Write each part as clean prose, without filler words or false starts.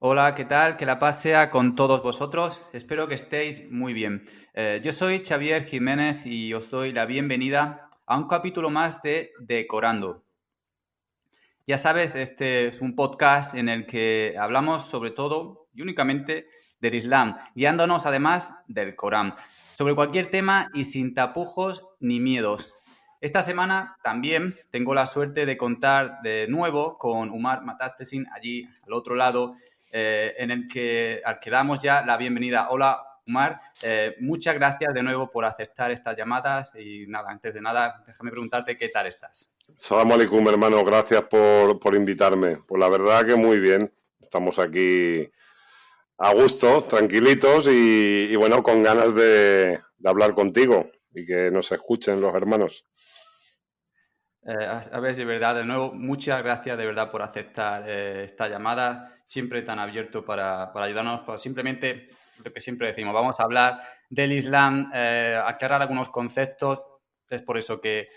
Hola, ¿qué tal? Que la paz sea con todos vosotros. Espero que estéis muy bien. Yo soy Xavier Jiménez y os doy la bienvenida a un capítulo más de Decorando. Ya sabes, este es un podcast en el que hablamos sobre todo y únicamente del Islam, guiándonos además del Corán, sobre cualquier tema y sin tapujos ni miedos. Esta semana también tengo la suerte de contar de nuevo con Umar Matatesin allí al otro lado, al que damos ya la bienvenida. Hola, Umar, muchas gracias de nuevo por aceptar estas llamadas y nada, antes de nada, déjame preguntarte qué tal estás. Salam alaikum, hermano. Gracias por invitarme. Pues la verdad que muy bien. Estamos aquí a gusto, tranquilitos y bueno, con ganas de hablar contigo y que nos escuchen los hermanos. A ver, de verdad, de nuevo, muchas gracias de verdad por aceptar esta llamada, siempre tan abierto para ayudarnos, simplemente lo que siempre decimos, vamos a hablar del Islam, aclarar algunos conceptos, es por eso que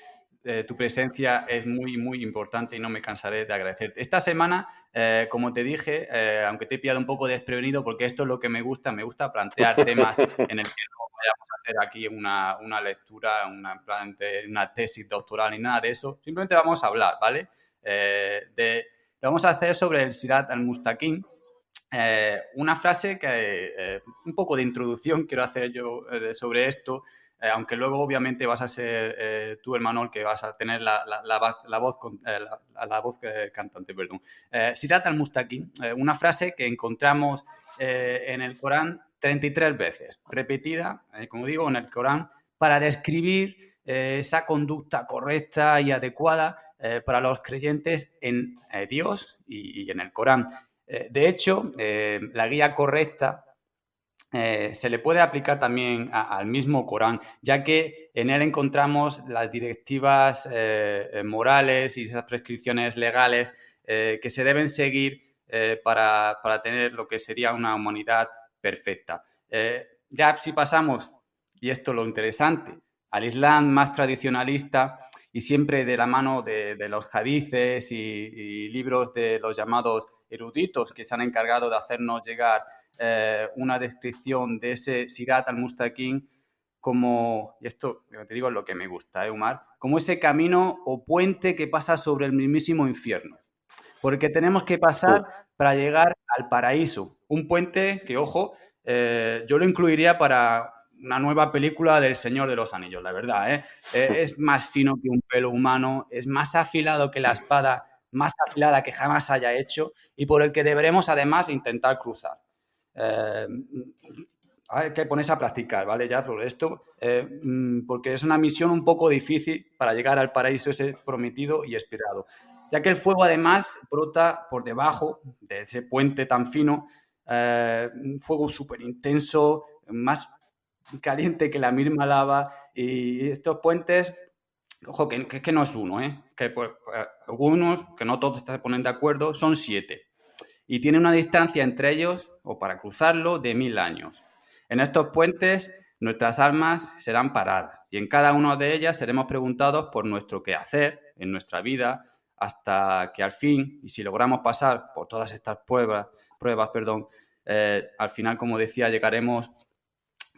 tu presencia es muy, muy importante y no me cansaré de agradecerte. Esta semana, como te dije, aunque te he pillado un poco desprevenido, porque esto es lo que me gusta plantear temas en el que no vayamos a hacer aquí una lectura, una tesis doctoral ni nada de eso. Simplemente vamos a hablar, ¿vale? Lo vamos a hacer sobre el Sirat al-Mustaqim. Una frase que, un poco de introducción quiero hacer yo sobre esto, aunque luego obviamente vas a ser tú, hermano, el que vas a tener la voz cantante, perdón. Sirat al-Mustaqim, una frase que encontramos en el Corán 33 veces, repetida, como digo, en el Corán, para describir esa conducta correcta y adecuada para los creyentes en Dios y en el Corán. De hecho, la guía correcta se le puede aplicar también al mismo Corán, ya que en él encontramos las directivas morales y esas prescripciones legales que se deben seguir para tener lo que sería una humanidad perfecta. Ya si pasamos, y esto es lo interesante, al Islam más tradicionalista y siempre de la mano de los hadices y libros de los llamados eruditos que se han encargado de hacernos llegar una descripción de ese Sirat al-Mustaqim como, y esto te digo es lo que me gusta, Omar, como ese camino o puente que pasa sobre el mismísimo infierno. Porque tenemos que pasar para llegar al paraíso. Un puente que, ojo, yo lo incluiría para una nueva película del Señor de los Anillos, la verdad, ¿eh? Es más fino que un pelo humano, es más afilado que la espada más afilada que jamás haya hecho y por el que deberemos además intentar cruzar. Hay que ponerse a practicar, ¿vale? Ya sobre esto, porque es una misión un poco difícil para llegar al paraíso ese prometido y esperado, ya que el fuego además brota por debajo de ese puente tan fino, un fuego súper intenso, más caliente que la misma lava, y estos puentes, ojo, que no es uno, que pues, algunos, que no todos se ponen de acuerdo, son 7 y tiene una distancia entre ellos, o para cruzarlo, de 1000 años. En estos puentes nuestras almas serán paradas y en cada una de ellas seremos preguntados por nuestro quehacer en nuestra vida hasta que al fin, y si logramos pasar por todas estas pruebas, al final, como decía, llegaremos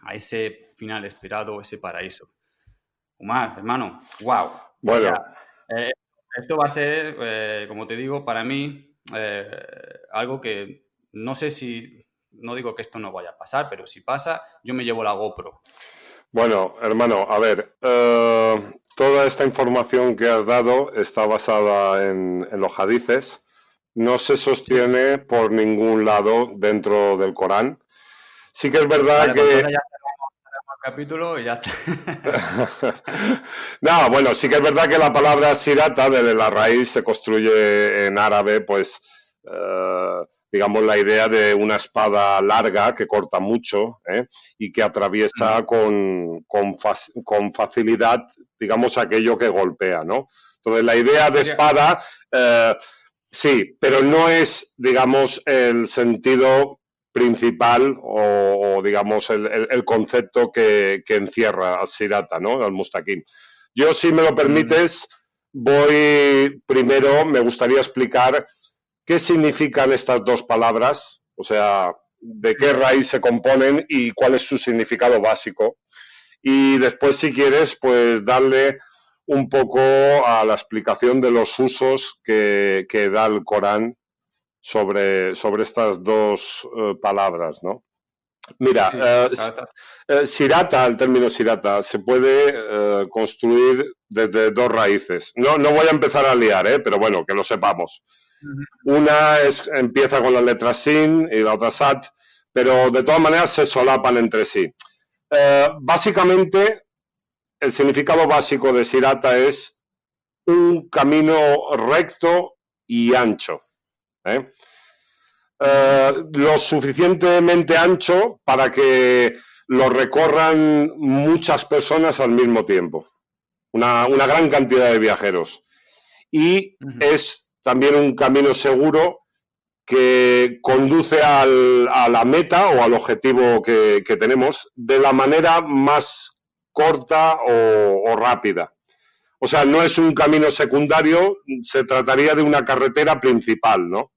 a ese final esperado, ese paraíso. Omar, hermano, wow, vaya. Bueno, Eh, Esto va a ser, como te digo, para mí algo que no sé si, no digo que esto no vaya a pasar, pero si pasa, yo me llevo la GoPro. bueno, hermano, a ver, toda esta información que has dado está basada en los hadices. No se Sí. sostiene por ningún lado dentro del Corán. Sí que es verdad Vale, pues que entonces ya cerramos el capítulo y ya está. no, bueno, sí que es verdad que la palabra sirata, de la raíz, se construye en árabe, pues, digamos, la idea de una espada larga que corta mucho y que atraviesa con facilidad, digamos, aquello que golpea, ¿no? Entonces, la idea de Sería, espada, sí, pero no es, digamos, el sentido principal o digamos, el concepto que encierra al Sirata, ¿no? Al Mustaqim. Yo, si me lo permites, voy primero, me gustaría explicar qué significan estas dos palabras o sea, de qué raíz se componen y cuál es su significado básico. Y después, si quieres, pues darle un poco a la explicación de los usos que da el Corán sobre estas dos palabras, ¿no? Mira, Sí, sirata, el término sirata, se puede construir desde dos raíces. No voy a empezar a liar, pero bueno, que lo sepamos. Una empieza con la letra sin y la otra sat, pero de todas maneras se solapan entre sí. Básicamente, el significado básico de sirata es un camino recto y ancho. Lo suficientemente ancho para que lo recorran muchas personas al mismo tiempo. Una gran cantidad de viajeros. Y es también un camino seguro que conduce a la meta o al objetivo que tenemos de la manera más corta o rápida. O sea, no es un camino secundario, se trataría de una carretera principal, ¿no?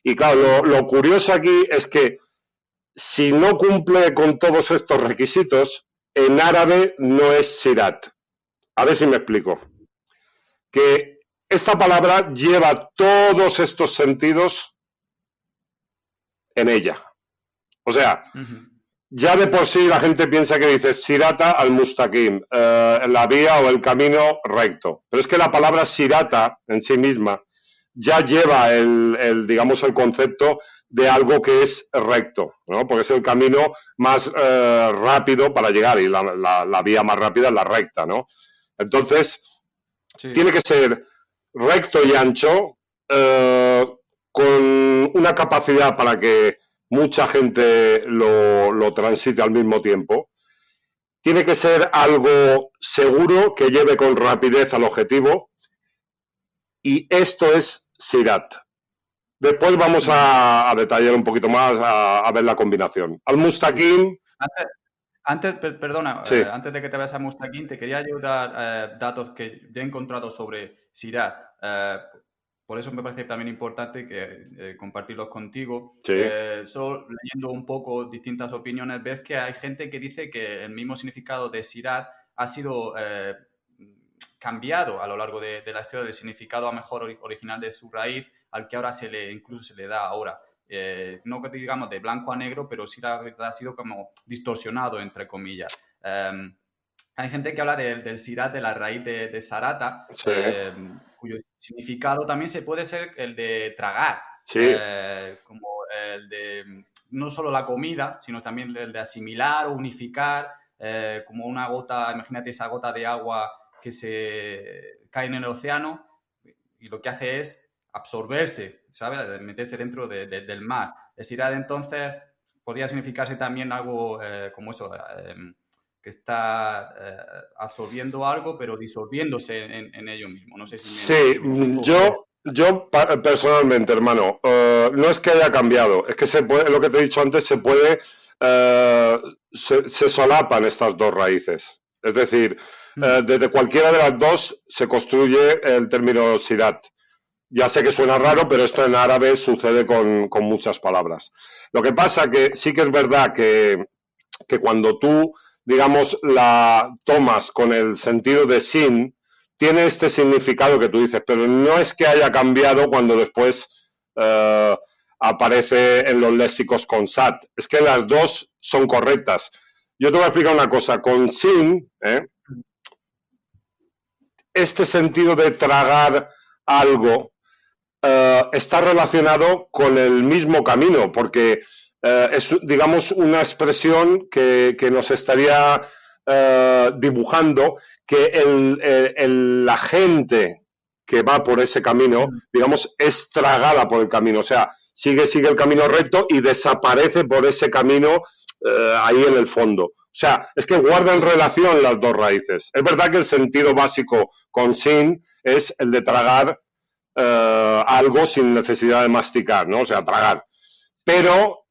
Y claro, lo curioso aquí es que si no cumple con todos estos requisitos, en árabe no es sirat. A ver si me explico. Que esta palabra lleva todos estos sentidos en ella. O sea, ya de por sí la gente piensa que dice sirata al mustaqim, la vía o el camino recto. Pero es que la palabra sirata en sí misma ya lleva digamos, el concepto de algo que es recto, ¿no? Porque es el camino más rápido para llegar y la vía más rápida es la recta, ¿no? Entonces, tiene que ser recto y ancho, con una capacidad para que mucha gente lo transite al mismo tiempo. Tiene que ser algo seguro que lleve con rapidez al objetivo. Y esto es sirat. Después vamos a detallar un poquito más, a ver la combinación. Al-Mustaqim. Perdona, sí. Antes de que te vayas a Mustaqim, te quería ayudar datos que yo he encontrado sobre sirat. Por eso me parece también importante que compartirlos contigo. Sí. Solo leyendo un poco distintas opiniones, ves que hay gente que dice que el mismo significado de sirat ha sido cambiado a lo largo de la historia del significado a mejor original de su raíz al que ahora incluso se le da ahora. No que digamos de blanco a negro, pero sí ha sido como distorsionado, entre comillas. Hay gente que habla del sirat, de la raíz de sarata, sí. cuyo significado también se puede ser el de tragar, sí. como el de no solo la comida, sino también el de asimilar o unificar, como una gota, imagínate esa gota de agua que se cae en el océano y lo que hace es absorberse, ¿sabes? Meterse dentro del mar. El sirat, entonces, podría significarse también algo como eso, que está absorbiendo algo, pero disolviéndose en ello mismo. No sé si sí, yo personalmente, hermano, no es que haya cambiado, es que se puede, lo que te he dicho antes, se puede, se solapan estas dos raíces. Es decir, desde cualquiera de las dos se construye el término sirat. Ya sé que suena raro, pero esto en árabe sucede con muchas palabras. Lo que pasa que sí que es verdad que cuando tú, digamos, la tomas con el sentido de sin, tiene este significado que tú dices, pero no es que haya cambiado cuando después aparece en los léxicos con sat. Es que las dos son correctas. Yo te voy a explicar una cosa. Con sin, este sentido de tragar algo está relacionado con el mismo camino, porque es, digamos, una expresión que nos estaría dibujando que la gente que va por ese camino, digamos, es tragada por el camino, o sea, sigue el camino recto y desaparece por ese camino ahí en el fondo. O sea, es que guardan relación las dos raíces. Es verdad que el sentido básico con sin es el de tragar algo sin necesidad de masticar, ¿no? O sea, tragar. Pero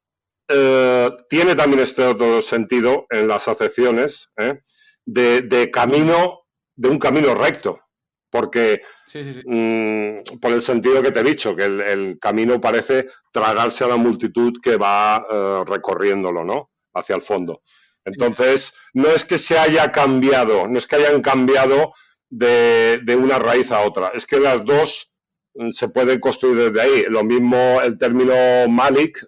tiene también este otro sentido en las acepciones de camino, de un camino recto. porque Sí, sí, sí. por el sentido que te he dicho, que el camino parece tragarse a la multitud que va recorriéndolo, ¿no? Hacia el fondo. Entonces, no es que se haya cambiado, no es que hayan cambiado de una raíz a otra, es que las dos se pueden construir desde ahí. Lo mismo el término Malik,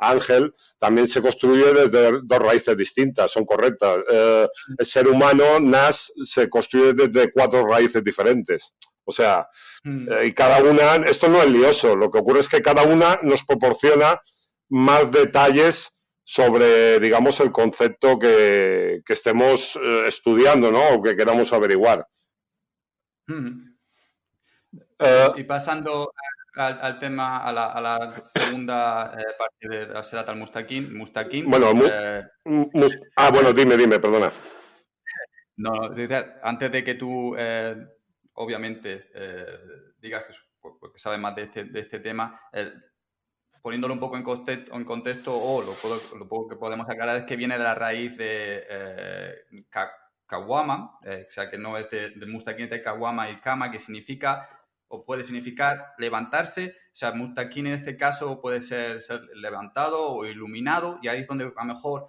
ángel, también se construye desde dos raíces distintas, son correctas. El ser humano, Nas, se construye desde cuatro raíces diferentes. O sea, y cada una, esto no es lioso, lo que ocurre es que cada una nos proporciona más detalles sobre, digamos, el concepto que estemos estudiando, ¿no? O que queramos averiguar. Y pasando al tema, a la segunda parte de la Sirat al-Mustaqim. Bueno, bueno, dime, perdona. No, antes de que tú, obviamente, digas que sabes más de este tema, poniéndolo un poco en contexto, o lo poco que podemos aclarar es que viene de la raíz de Kawama, o sea, que no es del Mustaqim, es de Kawama y Kama, que significa, o puede significar levantarse. O sea, Mustaqim en este caso puede ser levantado o iluminado, y ahí es donde a lo mejor,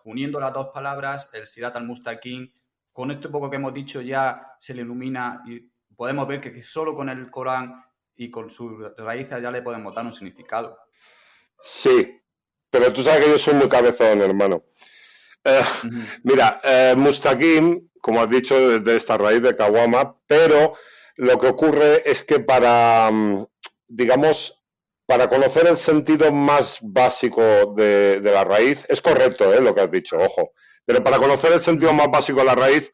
uniendo las dos palabras, el Sirat al-Mustaqim, con esto poco que hemos dicho ya se le ilumina, y podemos ver que solo con el Corán y con sus raíces ya le podemos dar un significado. Sí, pero tú sabes que yo soy muy cabezón, hermano. Mira, Mustaqim, como has dicho, es de esta raíz de Kawama, pero lo que ocurre es que digamos, para conocer el sentido más básico de la raíz, es correcto lo que has dicho, ojo, pero para conocer el sentido más básico de la raíz,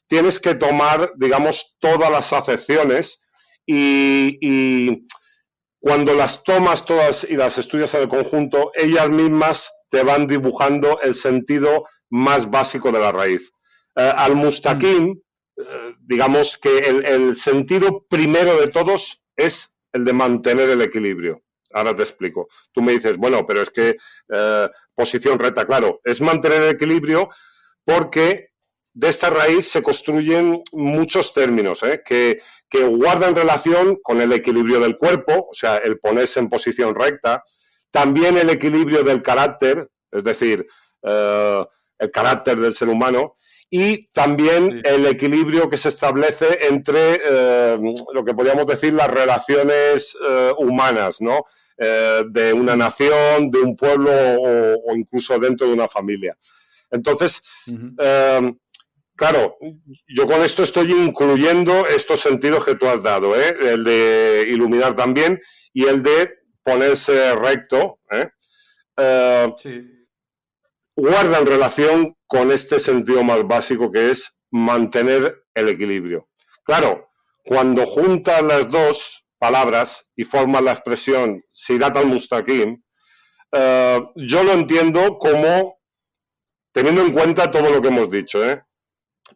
tienes que tomar, digamos, todas las acepciones y cuando las tomas todas y las estudias en el conjunto, ellas mismas te van dibujando el sentido más básico de la raíz. Al-Mustaqim, digamos que el sentido primero de todos es el de mantener el equilibrio. Ahora te explico. Tú me dices, bueno, pero es que posición recta, claro, es mantener el equilibrio porque de esta raíz se construyen muchos términos que guardan relación con el equilibrio del cuerpo, o sea, el ponerse en posición recta, también el equilibrio del carácter, es decir, el carácter del ser humano, y también el equilibrio que se establece entre lo que podríamos decir las relaciones humanas, ¿no? De una nación, de un pueblo o incluso dentro de una familia. Entonces, claro, yo con esto estoy incluyendo estos sentidos que tú has dado, el de iluminar también y el de ponerse recto, Sí. guardan relación con este sentido más básico que es mantener el equilibrio. Claro, cuando juntas las dos palabras y formas la expresión Sirat al-Mustaqim, yo lo entiendo como, teniendo en cuenta todo lo que hemos dicho,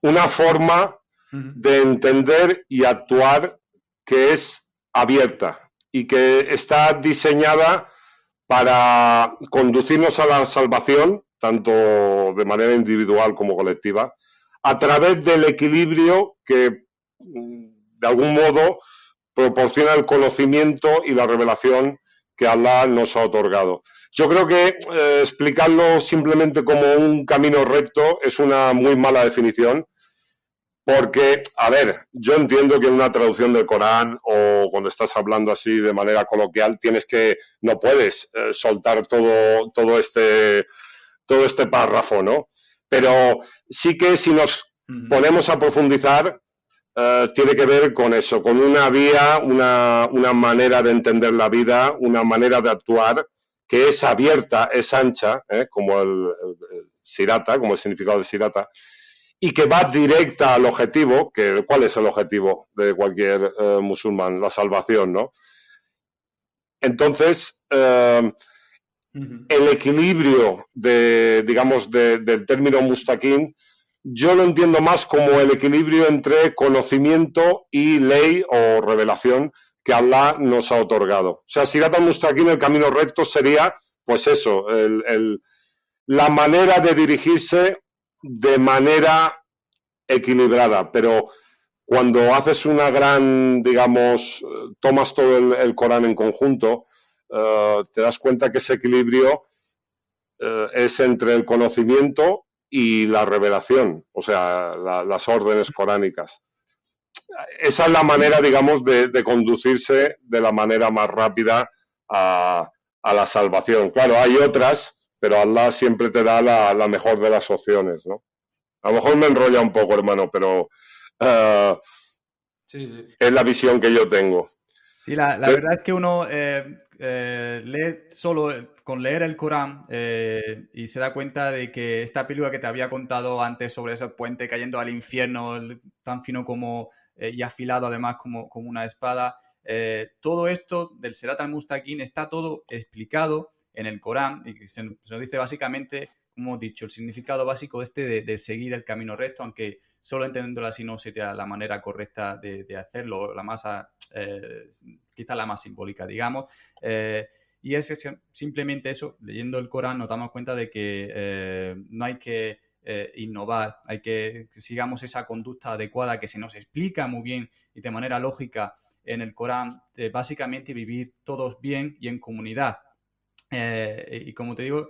una forma de entender y actuar que es abierta y que está diseñada para conducirnos a la salvación, tanto de manera individual como colectiva, a través del equilibrio que, de algún modo, proporciona el conocimiento y la revelación que Allah nos ha otorgado. Yo creo que explicarlo simplemente como un camino recto es una muy mala definición, porque, a ver, yo entiendo que en una traducción del Corán o cuando estás hablando así de manera coloquial, no puedes soltar todo este párrafo, ¿no? Pero sí que si nos ponemos a profundizar, tiene que ver con eso, con una vía, una manera de entender la vida, una manera de actuar que es abierta, es ancha, como el sirata, como el significado de sirata, y que va directa al objetivo, ¿cuál es el objetivo de cualquier musulmán? La salvación, ¿no? Entonces, el equilibrio del término mustaqim, yo lo entiendo más como el equilibrio entre conocimiento y ley o revelación que Allah nos ha otorgado. O sea, Sirat al-Mustaqim, el camino recto, sería, pues eso, la manera de dirigirse de manera equilibrada, pero cuando haces una gran, digamos, tomas todo el Corán en conjunto, te das cuenta que ese equilibrio es entre el conocimiento y la revelación, o sea, las órdenes coránicas. Esa es la manera, digamos, de conducirse de la manera más rápida a la salvación. Claro, hay otras, pero Allah siempre te da la mejor de las opciones, ¿no? A lo mejor me enrolla un poco, hermano, pero Sí, sí. es la visión que yo tengo. Sí, la verdad es que uno lee solo con leer el Corán y se da cuenta de que esta película que te había contado antes sobre ese puente cayendo al infierno, tan fino como y afilado además como una espada, todo esto del Serat al-Mustaqim está todo explicado en el Corán y se nos dice básicamente, como hemos dicho, el significado básico de seguir el camino recto, aunque solo entendiéndolo así no sería la manera correcta de hacerlo, la más quizá la más simbólica, digamos. Y es simplemente eso, leyendo el Corán nos damos cuenta de que no hay que innovar, hay que sigamos esa conducta adecuada que se nos explica muy bien y de manera lógica en el Corán, de básicamente vivir todos bien y en comunidad. Y como te digo,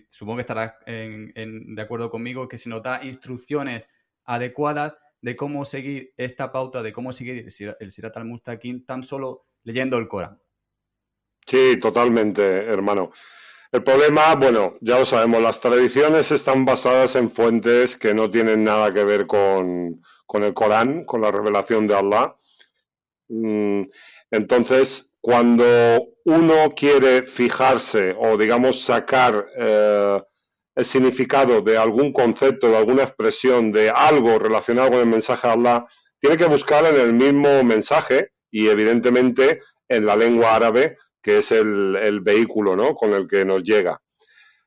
supongo que estarás de acuerdo conmigo, que se nos da instrucciones adecuadas de cómo seguir esta pauta, de cómo seguir el Sirat al-Mustaqim tan solo leyendo el Corán. Sí, totalmente, hermano. El problema, bueno, ya lo sabemos, las tradiciones están basadas en fuentes que no tienen nada que ver con el Corán, con la revelación de Allah. Entonces, cuando uno quiere fijarse o, digamos, sacar el significado de algún concepto, de alguna expresión, de algo relacionado con el mensaje de Allah, tiene que buscar en el mismo mensaje y, evidentemente, en la lengua árabe, que es el vehículo, ¿no?, con el que nos llega.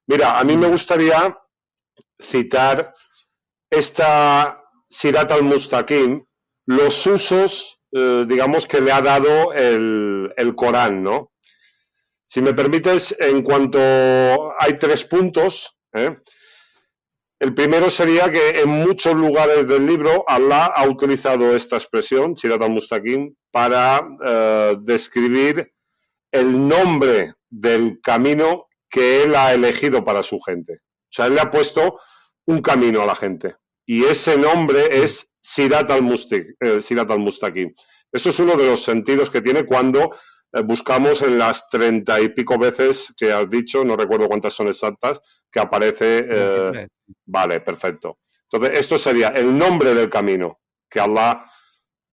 Mira, a mí me gustaría citar esta Sirat al-Mustaqim, los usos, digamos, que le ha dado el Corán, ¿no? Si me permites, en cuanto hay 3 puntos, el primero sería que en muchos lugares del libro Allah ha utilizado esta expresión, Sirat al-Mustaqim, para describir el nombre del camino que él ha elegido para su gente. O sea, él le ha puesto un camino a la gente. Y ese nombre es Sirat al-Mustaqim. Eso es uno de los sentidos que tiene cuando buscamos en las 30 y pico veces que has dicho, no recuerdo cuántas son exactas, que aparece... vale, perfecto. Entonces, esto sería el nombre del camino que Allah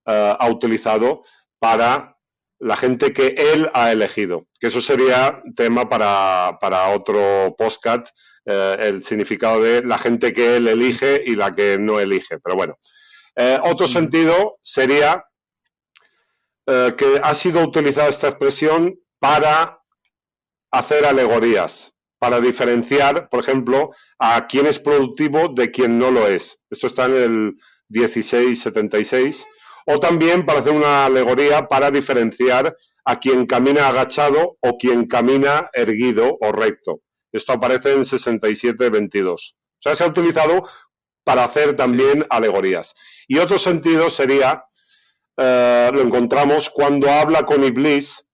ha utilizado para la gente que él ha elegido. Que eso sería tema para otro podcast, el significado de la gente que él elige y la que no elige. Pero bueno, otro sentido sería que ha sido utilizada esta expresión para hacer alegorías, para diferenciar, por ejemplo, a quién es productivo de quién no lo es. Esto está en el 1676. O también para hacer una alegoría para diferenciar a quien camina agachado o quien camina erguido o recto. Esto aparece en 6722. O sea, se ha utilizado para hacer también alegorías. Y otro sentido sería, lo encontramos cuando habla con Iblis,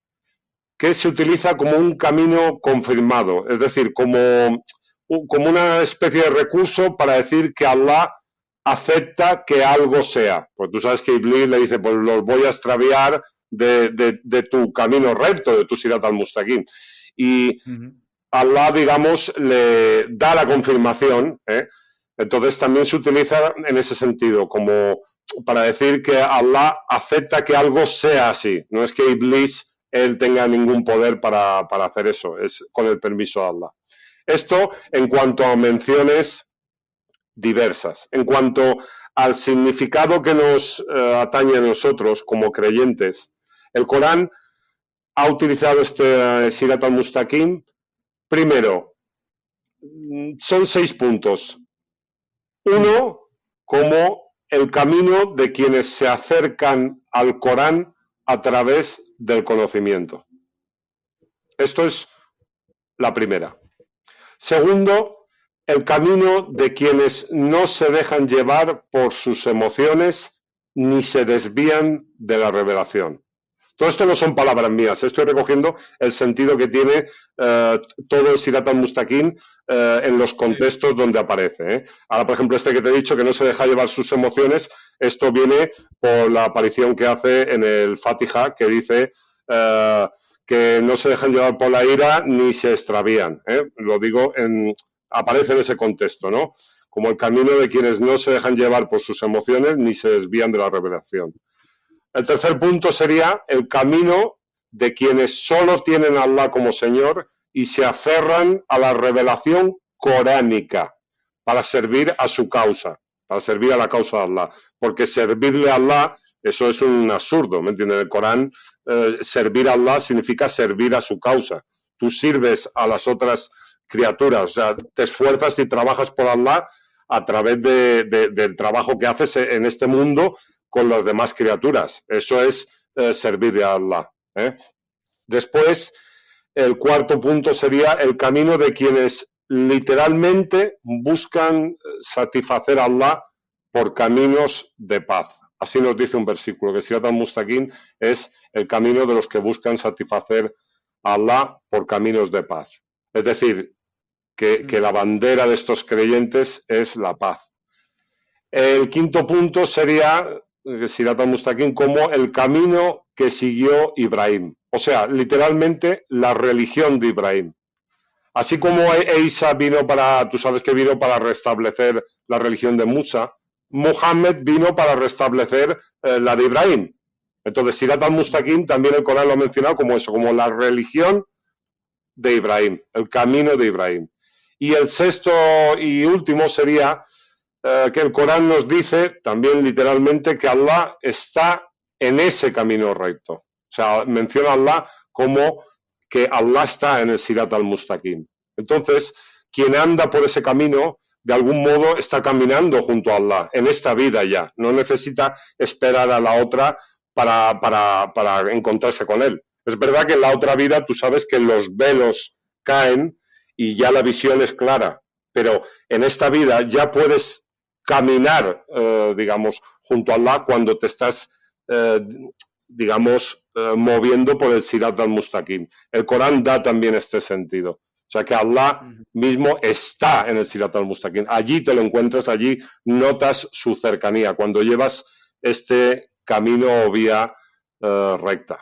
que se utiliza como un camino confirmado, es decir, como una especie de recurso para decir que Allah acepta que algo sea. Pues tú sabes que Iblis le dice, pues los voy a extraviar de tu camino recto, de tu Sirat al-Mustaqim. Y Allah, digamos, le da la confirmación, Entonces también se utiliza en ese sentido, como para decir que Allah acepta que algo sea así. No es que Iblis él tenga ningún poder para hacer eso, es con el permiso de Allah. Esto en cuanto a menciones diversas. En cuanto al significado que nos atañe a nosotros como creyentes, el Corán ha utilizado este Sirat al-Mustaqim. Primero, son 6 puntos. Uno, como el camino de quienes se acercan al Corán a través del conocimiento. Esto es la primera. Segundo, el camino de quienes no se dejan llevar por sus emociones ni se desvían de la revelación. Todo esto no son palabras mías, estoy recogiendo el sentido que tiene todo el Sirat al-Mustaqim en los contextos donde aparece. Ahora, por ejemplo, este que te he dicho, que no se deja llevar sus emociones, esto viene por la aparición que hace en el Fatiha, que dice que no se dejan llevar por la ira ni se extravían. Lo digo, aparece en ese contexto, ¿no? Como el camino de quienes no se dejan llevar por sus emociones ni se desvían de la revelación. El tercer punto sería el camino de quienes solo tienen a Allah como Señor y se aferran a la revelación coránica para servir a su causa, para servir a la causa de Allah. Porque servirle a Allah, eso es un absurdo, ¿me entiendes? En el Corán, servir a Allah significa servir a su causa. Tú sirves a las otras criaturas, o sea, te esfuerzas y trabajas por Allah a través del trabajo que haces en este mundo con las demás criaturas. Eso es servir a Allah. Después, el cuarto punto sería el camino de quienes literalmente buscan satisfacer a Allah por caminos de paz. Así nos dice un versículo, que Sirat al-Mustaqim es el camino de los que buscan satisfacer a Allah por caminos de paz. Es decir, que la bandera de estos creyentes es la paz. El quinto punto sería Sirat al-Mustaqim como el camino que siguió Ibrahim. O sea, literalmente la religión de Ibrahim. Así como Isa vino para, tú sabes que vino para restablecer la religión de Musa, Mohammed vino para restablecer la de Ibrahim. Entonces, Sirat al-Mustaqim también el Corán lo ha mencionado como eso, como la religión de Ibrahim, el camino de Ibrahim. Y el sexto y último sería que el Corán nos dice también literalmente que Allah está en ese camino recto. O sea, menciona a Allah como que Allah está en el Sirat al-Mustaqim. Entonces, quien anda por ese camino, de algún modo está caminando junto a Allah, en esta vida ya. No necesita esperar a la otra para encontrarse con él. Es verdad que en la otra vida tú sabes que los velos caen y ya la visión es clara, pero en esta vida ya puedes caminar, digamos, junto a Allah cuando te estás, digamos, moviendo por el Sirat al-Mustaqim. El Corán da también este sentido. O sea que Allah mismo está en el Sirat al-Mustaqim. Allí te lo encuentras, allí notas su cercanía cuando llevas este camino o vía recta.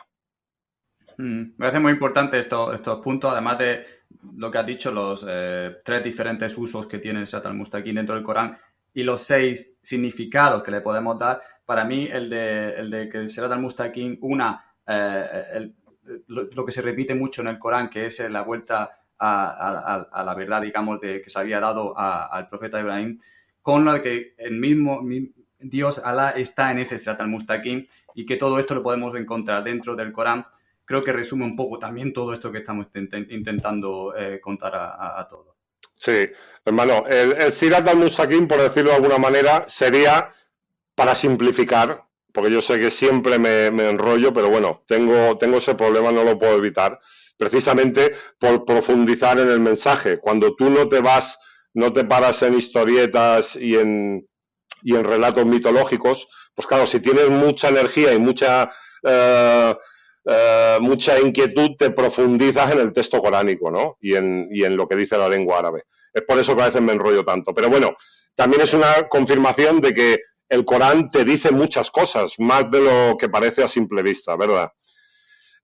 Me parece muy importante estos puntos, además de lo que has dicho, los 3 diferentes usos que tiene el Sirat al-Mustaqim dentro del Corán y los 6 significados que le podemos dar. Para mí, el de que el Sirat al-Mustaqim, lo que se repite mucho en el Corán, que es la vuelta a la verdad, digamos, que se había dado al profeta Ibrahim, con lo que el mismo Dios, Allah, está en ese Sirat al-Mustaqim y que todo esto lo podemos encontrar dentro del Corán. Creo que resume un poco también todo esto que estamos intentando contar a todos. Sí, hermano, el Sirat al-Mustaqim, por decirlo de alguna manera, sería, para simplificar, porque yo sé que siempre me enrollo, pero bueno, tengo ese problema, no lo puedo evitar, precisamente por profundizar en el mensaje. Cuando tú no te paras en historietas y en relatos mitológicos, pues claro, si tienes mucha energía y mucha inquietud, te profundizas en el texto coránico, ¿no? Y en lo que dice la lengua árabe. Es por eso que a veces me enrollo tanto. Pero bueno, también es una confirmación de que el Corán te dice muchas cosas, más de lo que parece a simple vista, ¿verdad?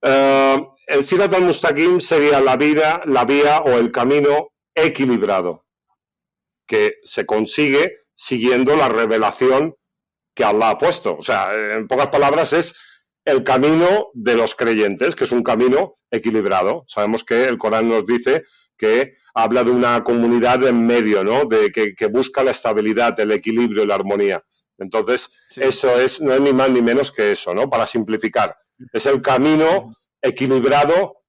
El Sirat al-Mustaqim sería la vía o el camino equilibrado, que se consigue siguiendo la revelación que Allah ha puesto. O sea, en pocas palabras es el camino de los creyentes, que es un camino equilibrado. Sabemos que el Corán nos dice que habla de una comunidad en medio, ¿no? Que busca la estabilidad, el equilibrio y la armonía. Entonces, sí, eso no es ni más ni menos que eso, ¿no? Para simplificar. Es el camino equilibrado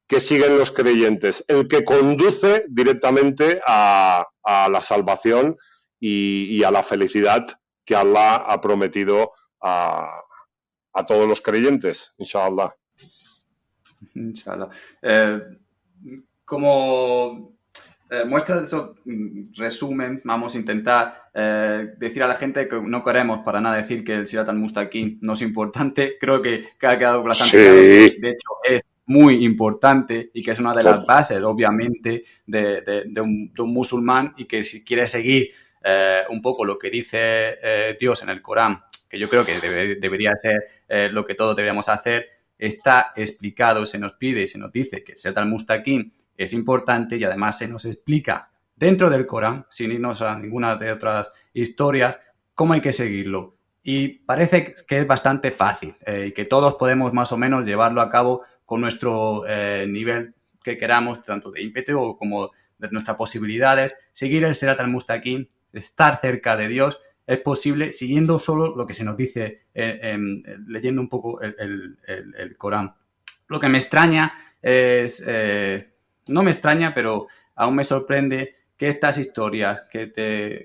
que siguen los creyentes, el que conduce directamente a la salvación y a la felicidad que Allah ha prometido a todos los creyentes, inshallah. Inshallah. Como muestra de eso, resumen, vamos a intentar decir a la gente que no queremos para nada decir que el Sirat al-Mustaqim no es importante. Creo que ha quedado bastante claro que, Sí, de hecho, es muy importante y que es una de las bases, obviamente, de un musulmán, y que si quiere seguir un poco lo que dice Dios en el Corán, que yo creo que debería ser lo que todos deberíamos hacer, está explicado, se nos pide y se nos dice que el Sirat al-Mustaqim es importante, y además se nos explica dentro del Corán, sin irnos a ninguna de otras historias, cómo hay que seguirlo. Y parece que es bastante fácil y que todos podemos más o menos llevarlo a cabo con nuestro nivel que queramos, tanto de ímpetu como de nuestras posibilidades. Seguir el Sirat al-Mustaqim, estar cerca de Dios, es posible siguiendo solo lo que se nos dice, leyendo un poco el Corán. Lo que me extraña es... no me extraña, pero aún me sorprende que estas historias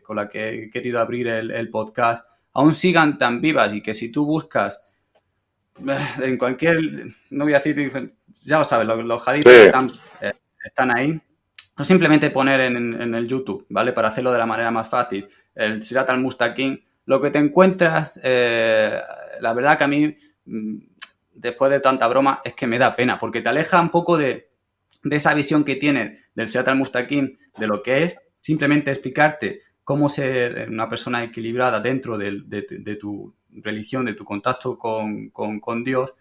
con las que he querido abrir el podcast aún sigan tan vivas, y que si tú buscas en cualquier, no voy a decir, ya lo sabes, los hadiths sí. están ahí, no simplemente poner en el YouTube, ¿vale? Para hacerlo de la manera más fácil, el Sirat al-Mustaqim, lo que te encuentras, la verdad que a mí, después de tanta broma, es que me da pena, porque te aleja un poco de esa visión que tienes del Sirat al-Mustaqim, de lo que es simplemente explicarte cómo ser una persona equilibrada dentro de tu religión, de tu contacto con Dios,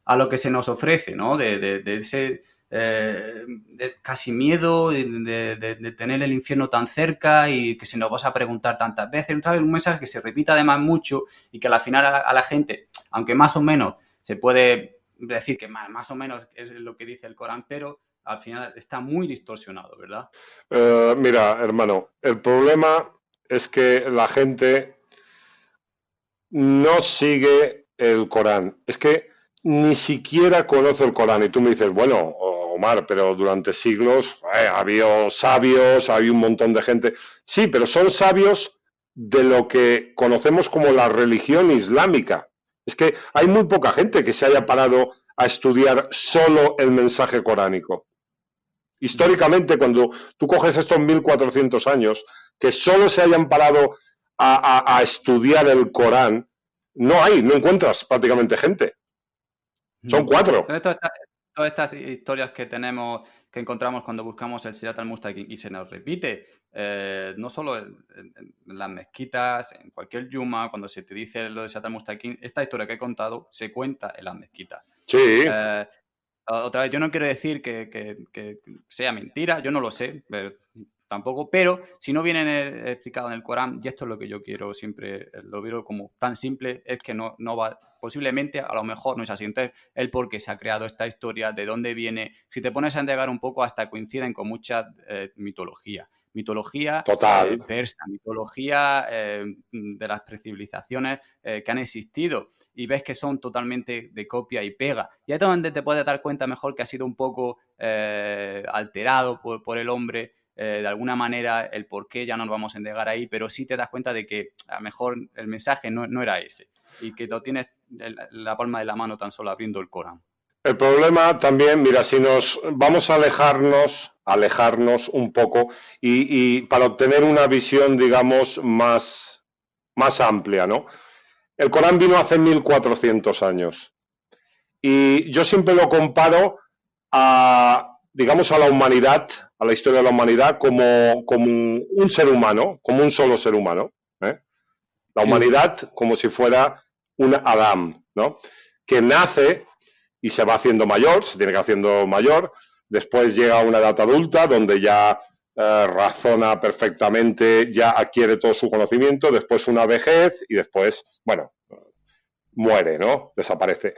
a lo que se nos ofrece, ¿no? De ese de casi miedo, de tener el infierno tan cerca y que se nos vas a preguntar tantas veces. ¿Sabes? Un mensaje que se repite además mucho y que al final a la gente, aunque más o menos se puede decir que más o menos es lo que dice el Corán, pero al final está muy distorsionado, ¿verdad? Mira, hermano, el problema es que la gente no sigue el Corán. Es que ni siquiera conoce el Corán. Y tú me dices, bueno, Omar, pero durante siglos ha habido sabios, hay un montón de gente. Sí, pero son sabios de lo que conocemos como la religión islámica. Es que hay muy poca gente que se haya parado a estudiar solo el mensaje coránico. Históricamente, cuando tú coges estos 1400 años, que solo se hayan parado a estudiar el Corán, no encuentras prácticamente gente. Son 4. Entonces, todas estas historias que encontramos cuando buscamos el Sirat al-Mustaqim, y se nos repite, no solo en las mezquitas, en cualquier yuma, cuando se te dice lo de Sirat al-Mustaqim, esta historia que he contado se cuenta en las mezquitas. Sí. Otra vez, yo no quiero decir que sea mentira, yo no lo sé, tampoco, pero si no viene explicado en el Corán, y esto es lo que yo quiero siempre, lo veo como tan simple, es que no va, posiblemente, a lo mejor no es así. Entonces, el por qué se ha creado esta historia, de dónde viene, si te pones a indagar un poco, hasta coinciden con mucha mitología Total. persa, mitología de las precivilizaciones que han existido, y ves que son totalmente de copia y pega. Y ahí es donde te puedes dar cuenta mejor que ha sido un poco alterado por el hombre, de alguna manera, el por qué ya no nos vamos a endegar ahí, pero sí te das cuenta de que a lo mejor el mensaje no era ese, y que lo tienes en la palma de la mano tan solo abriendo el Corán. El problema también, mira, si nos vamos a alejarnos un poco y para obtener una visión, digamos, más amplia, ¿no? El Corán vino hace 1400 años y yo siempre lo comparo digamos, a la humanidad, a la historia de la humanidad como un ser humano, como un solo ser humano, ¿eh? La humanidad como si fuera un Adán, ¿no? Que nace y se va haciendo mayor, se tiene que ir haciendo mayor, después llega a una edad adulta donde ya razona perfectamente, ya adquiere todo su conocimiento, después una vejez y después, bueno, muere, ¿no? Desaparece.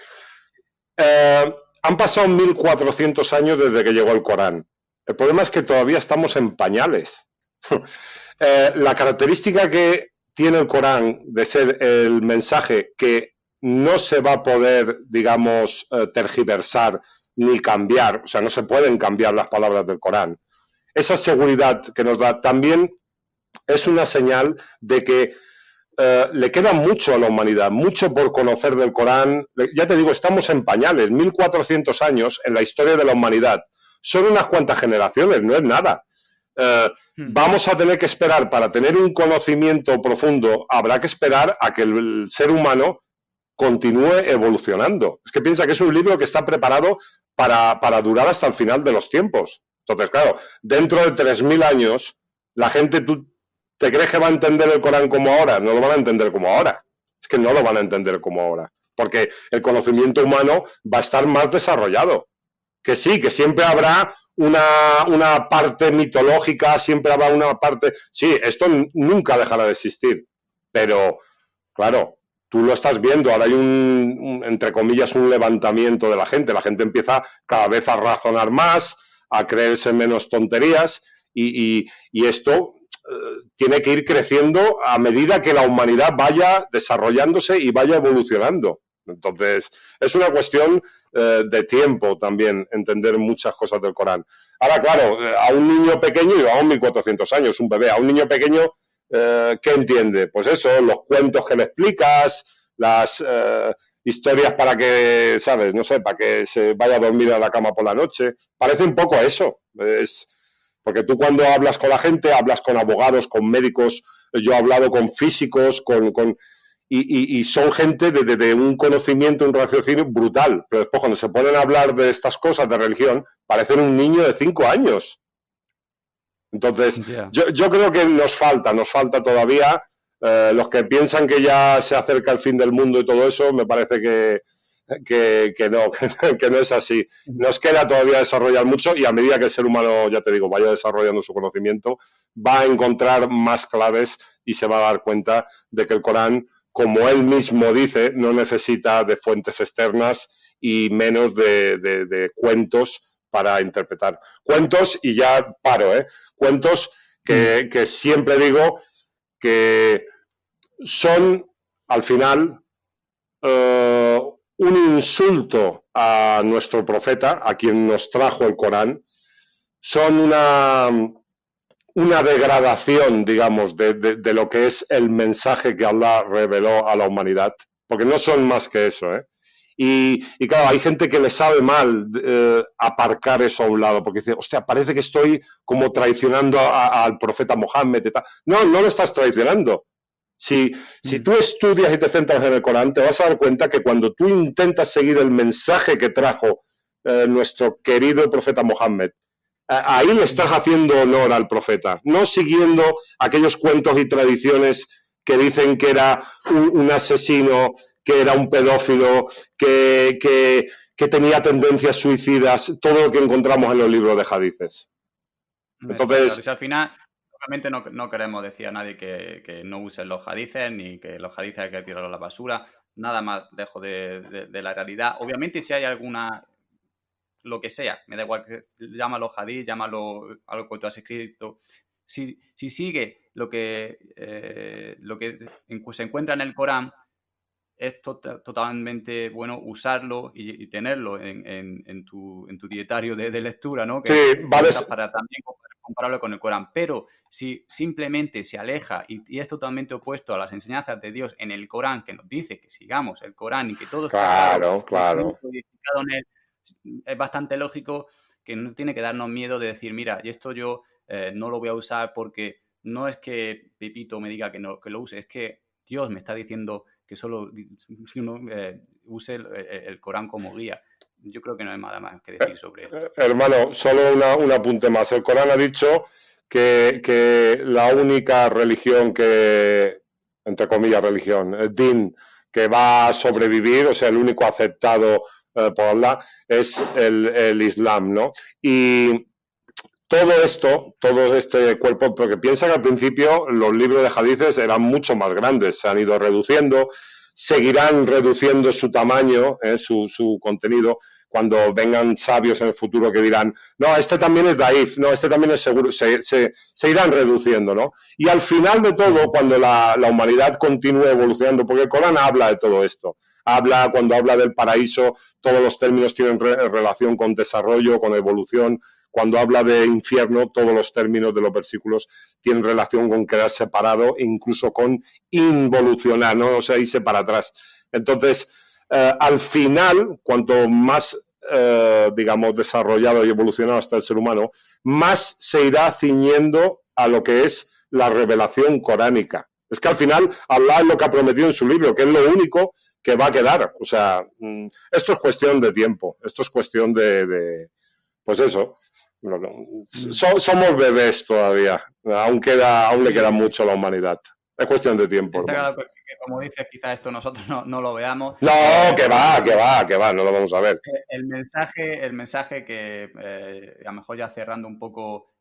Han pasado 1400 años desde que llegó el Corán. El problema es que todavía estamos en pañales. La característica que tiene el Corán de ser el mensaje que no se va a poder, digamos, tergiversar ni cambiar, o sea, no se pueden cambiar las palabras del Corán. Esa seguridad que nos da también es una señal de que le queda mucho a la humanidad, mucho por conocer del Corán. Ya te digo, estamos en pañales, 1400 años en la historia de la humanidad. Son unas cuantas generaciones, no es nada. vamos a tener que esperar para tener un conocimiento profundo, habrá que esperar a que el ser humano continúe evolucionando. Es que piensa que es un libro que está preparado para durar hasta el final de los tiempos. Entonces, claro, dentro de 3.000 años, la gente, ¿tú te crees que va a entender el Corán como ahora? No lo van a entender como ahora. Es que no lo van a entender como ahora. Porque el conocimiento humano va a estar más desarrollado. Que sí, que siempre habrá una parte mitológica, siempre habrá una parte... Sí, esto nunca dejará de existir. Pero, claro, tú lo estás viendo, ahora hay entre comillas, un levantamiento de la gente. La gente empieza cada vez a razonar más, a creerse menos tonterías y esto tiene que ir creciendo a medida que la humanidad vaya desarrollándose y vaya evolucionando. Entonces, es una cuestión de tiempo también entender muchas cosas del Corán. Ahora, claro, a un niño pequeño, llevamos 1400 años, un bebé, a un niño pequeño, ¿qué entiende? Pues eso, los cuentos que le explicas, las historias para que, ¿sabes? No sé, para que se vaya a dormir a la cama por la noche. Parece un poco eso. Porque tú cuando hablas con la gente, hablas con abogados, con médicos, yo he hablado con físicos, y son gente de un conocimiento, un raciocinio brutal. Pero después cuando se ponen a hablar de estas cosas de religión, parecen un niño de 5 años. Entonces, yo creo que nos falta todavía. Los que piensan que ya se acerca el fin del mundo y todo eso, me parece que no es así. Nos queda todavía desarrollar mucho y a medida que el ser humano, ya te digo, vaya desarrollando su conocimiento, va a encontrar más claves y se va a dar cuenta de que el Corán, como él mismo dice, no necesita de fuentes externas y menos de cuentos para interpretar. Cuentos, y ya paro, cuentos que siempre digo que son, al final, un insulto a nuestro profeta, a quien nos trajo el Corán, son una degradación, digamos, de lo que es el mensaje que Allah reveló a la humanidad, porque no son más que eso, Y claro, hay gente que le sabe mal aparcar eso a un lado, porque dice, hostia, parece que estoy como traicionando al profeta Mohammed y tal. No, no lo estás traicionando. Si tú estudias y te centras en el Corán, te vas a dar cuenta que cuando tú intentas seguir el mensaje que trajo nuestro querido profeta Mohammed, ahí le estás haciendo honor al profeta, no siguiendo aquellos cuentos y tradiciones que dicen que era un asesino, que era un pedófilo, que tenía tendencias suicidas, todo lo que encontramos en los libros de hadices. Entonces, claro, si al final, realmente no queremos decir a nadie que no use los hadices, ni que los hadices hay que tirarlos a la basura, nada más lejos de la realidad. Obviamente, si hay alguna, lo que sea, me da igual, llámalo hadith, llámalo algo que tú has escrito, si sigue lo que se encuentra en el Corán, es totalmente bueno usarlo y tenerlo en tu dietario de lectura, ¿no? Que sí, vale. Para también compararlo con el Corán. Pero si simplemente se aleja y es totalmente opuesto a las enseñanzas de Dios en el Corán, que nos dice que sigamos el Corán y que todo está claro. En él, es bastante lógico que no tiene que darnos miedo de decir, mira, y esto yo no lo voy a usar porque no es que Pepito me diga que lo use, es que Dios me está diciendo que solo use el Corán como guía. Yo creo que no hay nada más que decir sobre esto. Hermano, solo un apunte más. El Corán ha dicho que la única religión que, entre comillas, religión, el din, que va a sobrevivir, o sea, el único aceptado por Allah, es el Islam, ¿no? Y todo este cuerpo, porque piensa que al principio los libros de hadices eran mucho más grandes, se han ido reduciendo, seguirán reduciendo su tamaño, su contenido, cuando vengan sabios en el futuro que dirán, no, este también es daif, no, este también es seguro, se irán reduciendo, ¿no? Y al final de todo, cuando la humanidad continúe evolucionando, porque el Corán habla de todo esto, cuando habla del paraíso, todos los términos tienen relación con desarrollo, con evolución. Cuando habla de infierno, todos los términos de los versículos tienen relación con quedar separado, incluso con involucionar, ¿no? O sea, irse para atrás. Entonces, al final, cuanto más digamos, desarrollado y evolucionado hasta el ser humano, más se irá ciñendo a lo que es la revelación coránica. Es que al final Allah es lo que ha prometido en su libro, que es lo único que va a quedar. O sea, esto es cuestión de tiempo, esto es cuestión pues eso. Somos bebés todavía, aún le queda mucho a la humanidad. Es cuestión de tiempo. Está claro que, como dices, quizás esto nosotros no lo veamos. No, que va, no lo vamos a ver. El mensaje que, a lo mejor ya cerrando un poco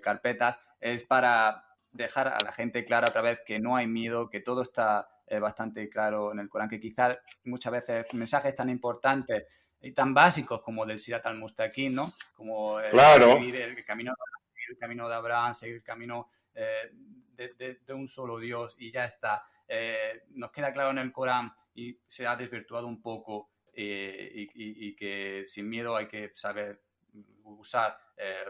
carpetas, es para dejar a la gente clara otra vez que no hay miedo, que todo está bastante claro en el Corán, que quizás muchas veces mensajes tan importantes y tan básicos como el del Sirat al-Mustaqim, ¿no? Como claro. seguir el camino de Abraham, seguir el camino de un solo Dios y ya está. Nos queda claro en el Corán y se ha desvirtuado un poco y que sin miedo hay que saber usar,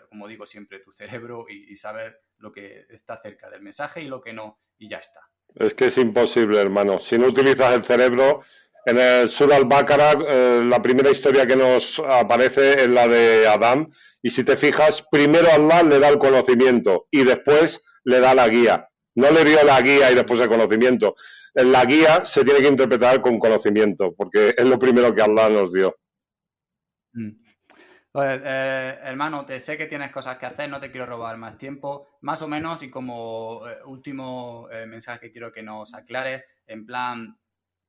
como digo siempre, tu cerebro y saber lo que está cerca del mensaje y lo que no, y ya está. Es que es imposible, hermano. Si no utilizas el cerebro, en el Surah Al-Baqarah, la primera historia que nos aparece es la de Adán, y si te fijas, primero Allah le da el conocimiento y después le da la guía. No le dio la guía y después el conocimiento. La guía se tiene que interpretar con conocimiento, porque es lo primero que Allah nos dio. Pues, hermano, te sé que tienes cosas que hacer, no te quiero robar más tiempo. Más o menos, y como último mensaje que quiero que nos aclares, en plan,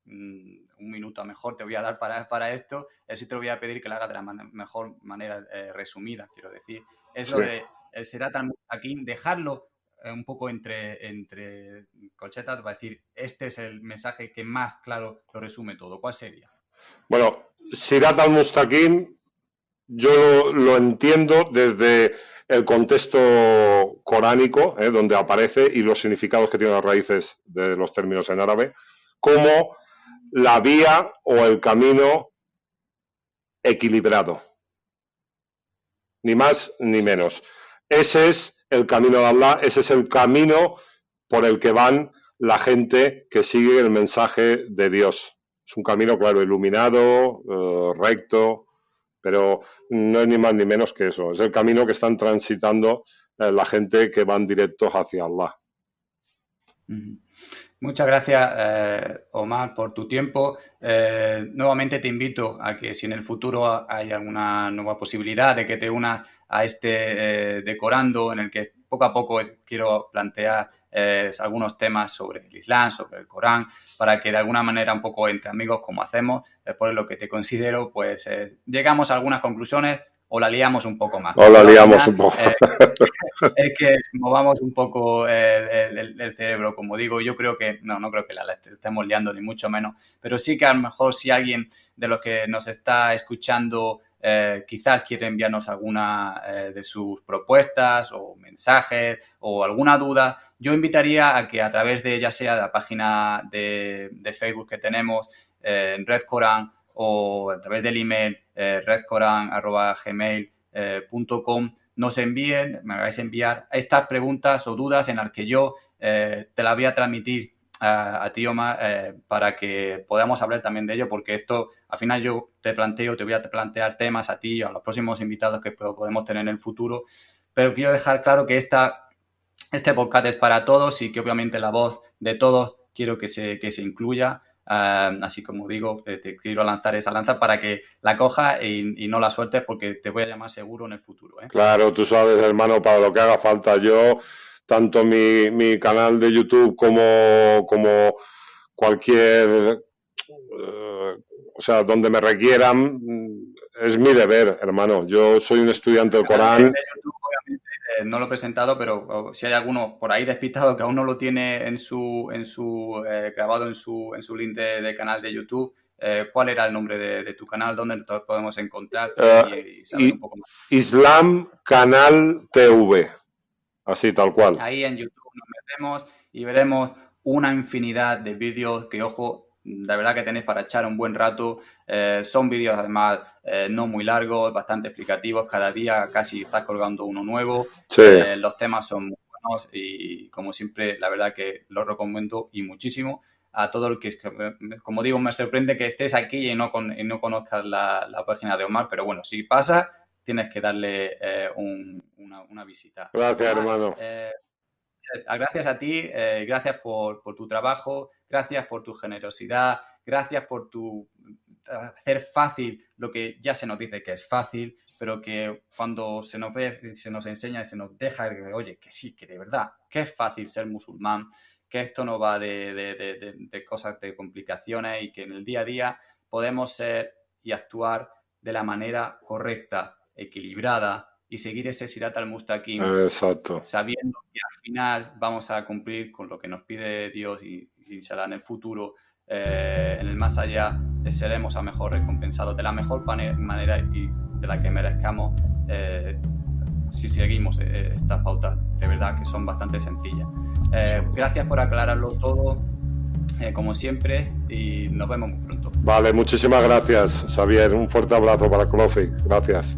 un minuto a mejor te voy a dar para esto, sí te lo voy a pedir que lo hagas de la mejor manera resumida, quiero decir. Es lo de el Sirat al-Mustaqim, dejarlo un poco entre colchetas para decir, este es el mensaje que más claro lo resume todo. ¿Cuál sería? Bueno, Sirat al-Mustaqim yo lo entiendo desde el contexto coránico, donde aparece, y los significados que tienen las raíces de los términos en árabe, como la vía o el camino equilibrado. Ni más ni menos. Ese es el camino de Allah, ese es el camino por el que van la gente que sigue el mensaje de Dios. Es un camino, claro, iluminado, recto, pero no es ni más ni menos que eso. Es el camino que están transitando la gente que van directos hacia Allah. Muchas gracias, Omar, por tu tiempo. Nuevamente te invito a que si en el futuro hay alguna nueva posibilidad de que te unas a este Decorando, en el que poco a poco quiero plantear algunos temas sobre el Islam, sobre el Corán, para que de alguna manera un poco entre amigos, como hacemos, por lo que te considero, pues llegamos a algunas conclusiones o la liamos un poco más. O la liamos un poco. Es que movamos un poco el cerebro, como digo. Yo creo que, no creo que la estemos liando ni mucho menos, pero sí que a lo mejor si alguien de los que nos está escuchando quizás quiere enviarnos alguna de sus propuestas o mensajes o alguna duda, yo invitaría a que a través de ya sea la página de Facebook que tenemos en Red Corán o a través del email redcoran@gmail.com nos me hagáis enviar estas preguntas o dudas en las que yo te las voy a transmitir a ti, Omar, para que podamos hablar también de ello, porque esto, al final yo te voy a plantear temas a ti y a los próximos invitados que podemos tener en el futuro, pero quiero dejar claro que este podcast es para todos y que obviamente la voz de todos quiero que se incluya. Así como digo, te quiero lanzar esa lanza para que la cojas y no la sueltes, porque te voy a llamar seguro en el futuro, ¿eh? Claro, tú sabes, hermano, para lo que haga falta. Yo, tanto mi canal de YouTube como cualquier, o sea, donde me requieran, es mi deber, hermano. Yo soy un estudiante del Corán. De YouTube, obviamente, no lo he presentado, pero si hay alguno por ahí despistado que aún no lo tiene grabado en su link de canal de YouTube, ¿cuál era el nombre de tu canal? ¿Dónde todos podemos encontrar y saber un poco más? Islam Canal TV, así tal cual. Ahí en YouTube nos metemos y veremos una infinidad de vídeos que, ojo, la verdad que tenéis para echar un buen rato. Son vídeos además no muy largos, bastante explicativos. Cada día casi estás colgando uno nuevo. Sí. Los temas son muy buenos y, como siempre, la verdad que los recomiendo y muchísimo. a todo el que, como digo, me sorprende que estés aquí y no conozcas la página de Omar, pero bueno, si pasa, tienes que darle una visita. Gracias, Omar, hermano. gracias a ti, gracias por tu trabajo, gracias por tu generosidad, gracias por tu hacer fácil lo que ya se nos dice que es fácil, pero que cuando se nos ve, se nos enseña y se nos deja, oye, que sí, que de verdad, que es fácil ser musulmán, que esto no va de cosas, de complicaciones, y que en el día a día podemos ser y actuar de la manera correcta, equilibrada, y seguir ese Sirat al-Mustaqim, Exacto. sabiendo que al final vamos a cumplir con lo que nos pide Dios, y inshallah en el futuro, en el más allá, seremos a mejor recompensados de la mejor manera y de la que merezcamos, si seguimos estas pautas, de verdad que son bastante sencillas. Gracias por aclararlo todo, como siempre, y nos vemos muy pronto. Vale, muchísimas gracias, Xavier. Un fuerte abrazo para Clofic. Gracias.